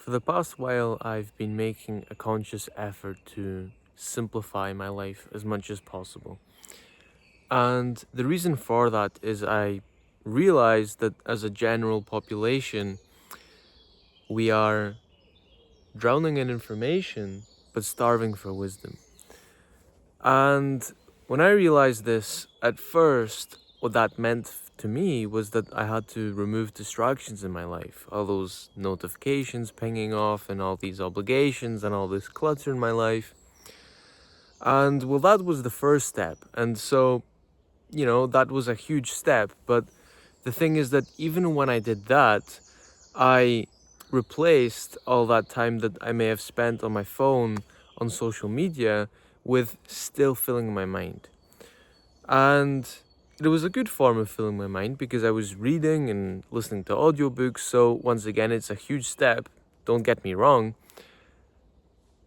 For the past while, I've been making a conscious effort to simplify my life as much as possible. And the reason for that is I realized that as a general population, we are drowning in information but starving for wisdom. And when I realized this, at first, what that meant to me was that I had to remove distractions in my life. All those notifications pinging off, and all these obligations, and all this clutter in my life. And well, that was the first step. And so, that was a huge step. But the thing is that even when I did that, I replaced all that time that I may have spent on my phone, on social media, with still filling my mind. And it was a good form of filling my mind because I was reading and listening to audiobooks. So once again, it's a huge step, don't get me wrong.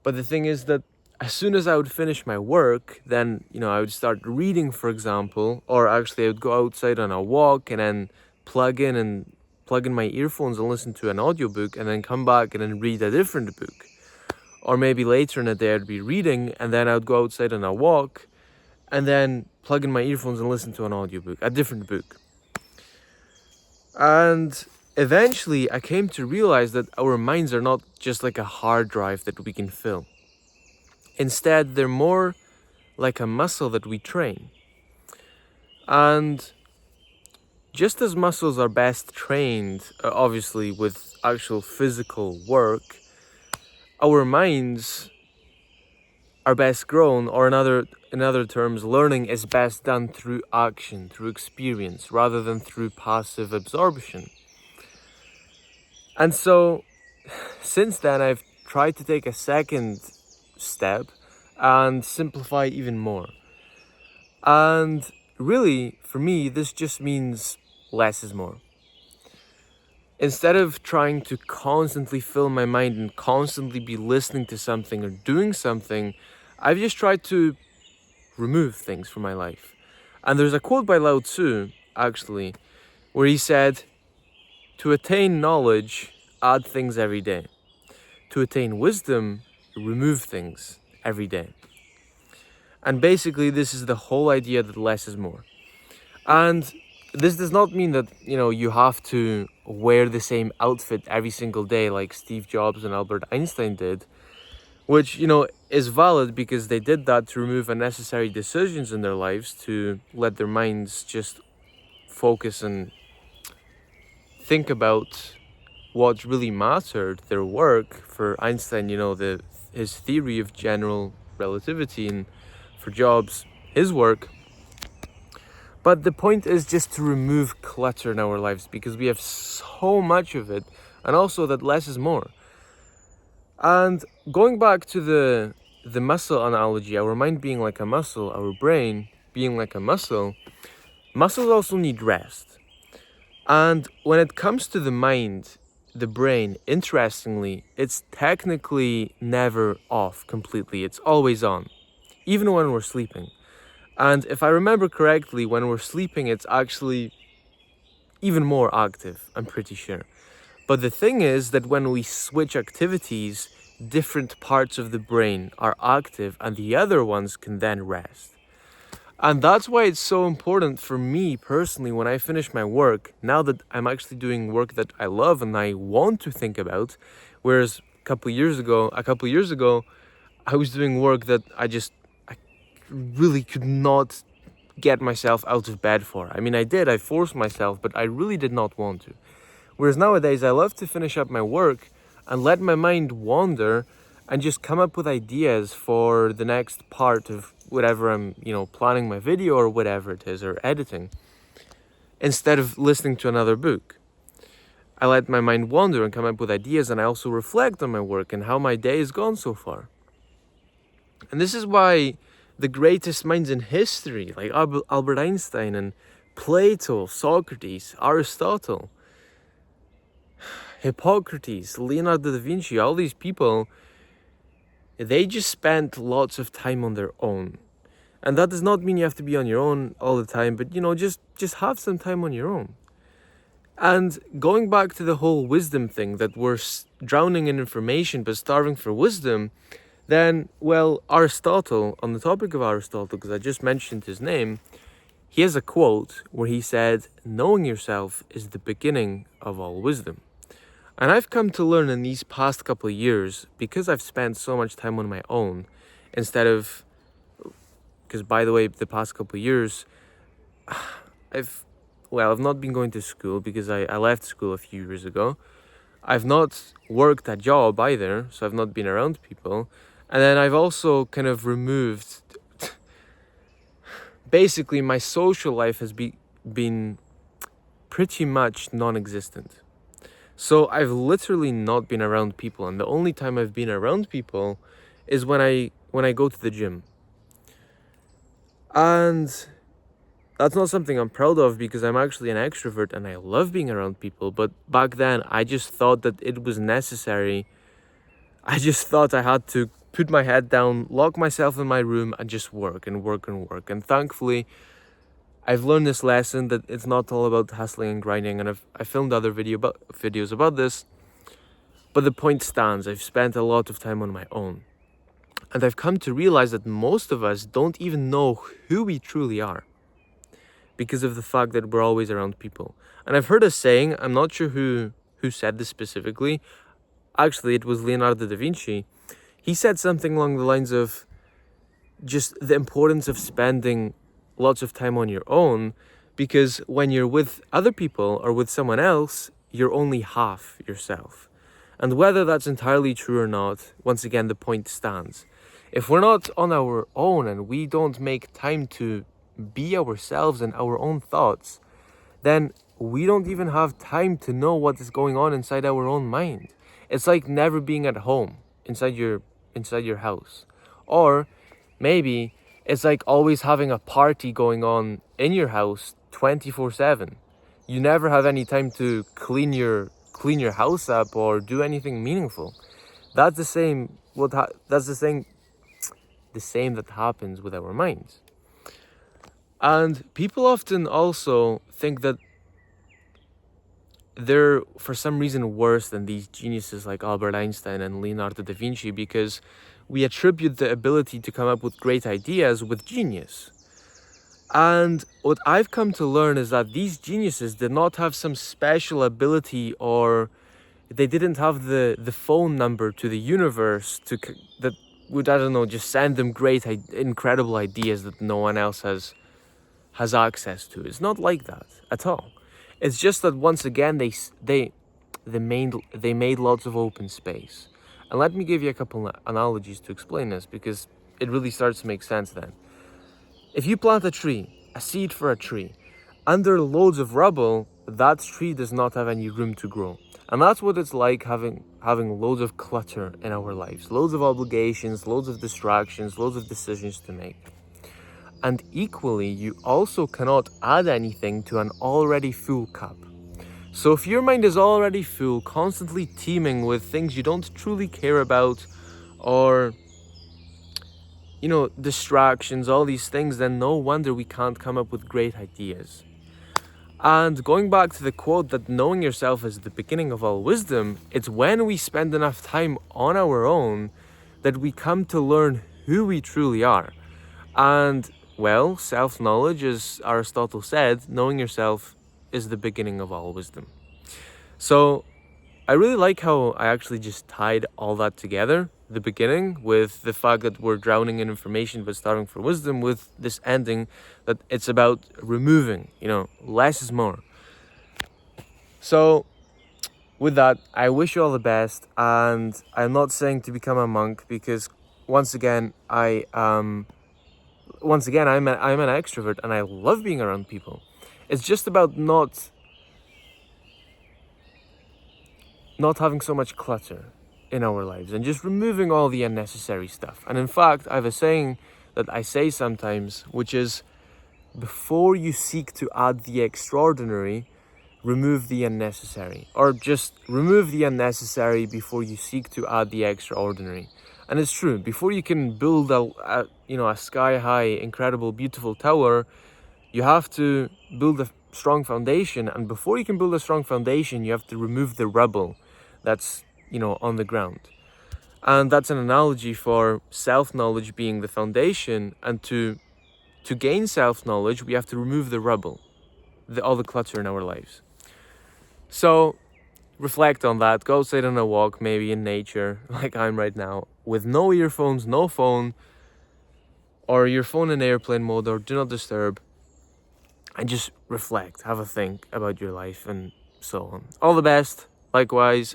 But the thing is that as soon as I would finish my work, then, I would start reading, for example, or actually I would go outside on a walk and then plug in my earphones and listen to an audiobook, and then come back and then read a different book. Or maybe later in the day I'd be reading and then I would go outside on a walk and then plug in my earphones and listen to an audiobook, a different book. And eventually I came to realize that our minds are not just like a hard drive that we can fill. Instead, they're more like a muscle that we train. And just as muscles are best trained, obviously with actual physical work, our minds are best grown, or in other terms, learning is best done through action, through experience, rather than through passive absorption. And so, since then, I've tried to take a second step and simplify even more. And really, for me, this just means less is more. Instead of trying to constantly fill my mind and constantly be listening to something or doing something, I've just tried to remove things from my life. And there's a quote by Lao Tzu, actually, where he said, "To attain knowledge, add things every day. To attain wisdom, remove things every day." And basically, this is the whole idea that less is more. And this does not mean that, you have to wear the same outfit every single day like Steve Jobs and Albert Einstein did, which, is valid because they did that to remove unnecessary decisions in their lives, to let their minds just focus and think about what really mattered, their work. For Einstein, his theory of general relativity, and for Jobs, his work. But the point is just to remove clutter in our lives because we have so much of it, and also that less is more. And going back to the muscle analogy, our mind being like a muscle, our brain being like a muscles also need rest. And when it comes to the mind, the brain, interestingly, it's technically never off completely. It's always on, even when we're sleeping. And if I remember correctly, when we're sleeping, it's actually even more active, I'm pretty sure. But the thing is that when we switch activities, different parts of the brain are active and the other ones can then rest. And that's why it's so important for me personally when I finish my work, now that I'm actually doing work that I love and I want to think about, whereas a couple years ago, I was doing work that I really could not get myself out of bed for. I mean, I forced myself, but I really did not want to. Whereas nowadays, I love to finish up my work and let my mind wander and just come up with ideas for the next part of whatever I'm, planning my video or whatever it is, or editing, instead of listening to another book. I let my mind wander and come up with ideas, and I also reflect on my work and how my day has gone so far. And this is why the greatest minds in history, like Albert Einstein and Plato, Socrates, Aristotle, Hippocrates, Leonardo da Vinci, all these people, they just spent lots of time on their own. And that does not mean you have to be on your own all the time, but just have some time on your own. And going back to the whole wisdom thing, that we're drowning in information but starving for wisdom, then, well, Aristotle, on the topic of Aristotle, because I just mentioned his name, he has a quote where he said, "Knowing yourself is the beginning of all wisdom." And I've come to learn in these past couple of years, because I've spent so much time on my own, instead of, because by the way, the past couple of years, I've not been going to school because I left school a few years ago. I've not worked a job either, so I've not been around people. And then I've also kind of removed, basically my social life has been pretty much non-existent. So I've literally not been around people, and the only time I've been around people is when I go to the gym. And that's not something I'm proud of, because I'm actually an extrovert and I love being around people. But back then, I just thought that it was necessary. I just thought I had to put my head down, lock myself in my room, and just work and work and work. And thankfully, I've learned this lesson that it's not all about hustling and grinding. And I filmed other videos about this. But the point stands. I've spent a lot of time on my own. And I've come to realize that most of us don't even know who we truly are, because of the fact that we're always around people. And I've heard a saying, I'm not sure who said this specifically. Actually, it was Leonardo da Vinci. He said something along the lines of just the importance of spending lots of time on your own, because when you're with other people or with someone else, you're only half yourself. And whether that's entirely true or not, once again, the point stands. If we're not on our own and we don't make time to be ourselves and our own thoughts, then we don't even have time to know what is going on inside our own mind. It's like never being at home inside your house. Or maybe it's like always having a party going on in your house 24/7. You never have any time to clean your house up or do anything meaningful. That's the same that happens with our minds. And people often also think that they're, for some reason, worse than these geniuses like Albert Einstein and Leonardo da Vinci, because we attribute the ability to come up with great ideas with genius. And what I've come to learn is that these geniuses did not have some special ability, or they didn't have the phone number to the universe that would, I don't know, just send them great, incredible ideas that no one else has access to. It's not like that at all. It's just that once again they made lots of open space. And let me give you a couple analogies to explain this, because it really starts to make sense then. If you plant a tree, a seed for a tree, under loads of rubble, that tree does not have any room to grow. And that's what it's like having loads of clutter in our lives, loads of obligations, loads of distractions, loads of decisions to make. And equally, you also cannot add anything to an already full cup. So if your mind is already full, constantly teeming with things you don't truly care about, or, distractions, all these things, then no wonder we can't come up with great ideas. And going back to the quote that knowing yourself is the beginning of all wisdom, it's when we spend enough time on our own that we come to learn who we truly are. And, well, self-knowledge, as Aristotle said, knowing yourself is the beginning of all wisdom. So I really like how I actually just tied all that together, the beginning with the fact that we're drowning in information but starving for wisdom, with this ending that it's about removing, less is more. So with that, I wish you all the best, and I'm not saying to become a monk, because once again I'm an extrovert and I love being around people. It's just about not having so much clutter in our lives and just removing all the unnecessary stuff. And in fact, I have a saying that I say sometimes, which is, before you seek to add the extraordinary, remove the unnecessary. Or just remove the unnecessary before you seek to add the extraordinary. And it's true, before you can build a sky-high, incredible, beautiful tower, you have to build strong foundation, and before you can build a strong foundation, you have to remove the rubble that's, on the ground. And that's an analogy for self-knowledge being the foundation, and to gain self-knowledge, we have to remove the rubble, all the clutter in our lives. So reflect on that. Go sit on a walk, maybe in nature, like I'm right now, with no earphones, no phone, or your phone in airplane mode, or do not disturb, and just reflect, have a think about your life, and so on. All the best. Likewise,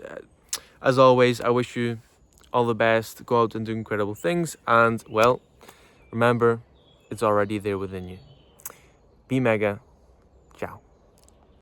as always, I wish you all the best. Go out and do incredible things, and, well, remember, it's already there within you. Be mega. Ciao.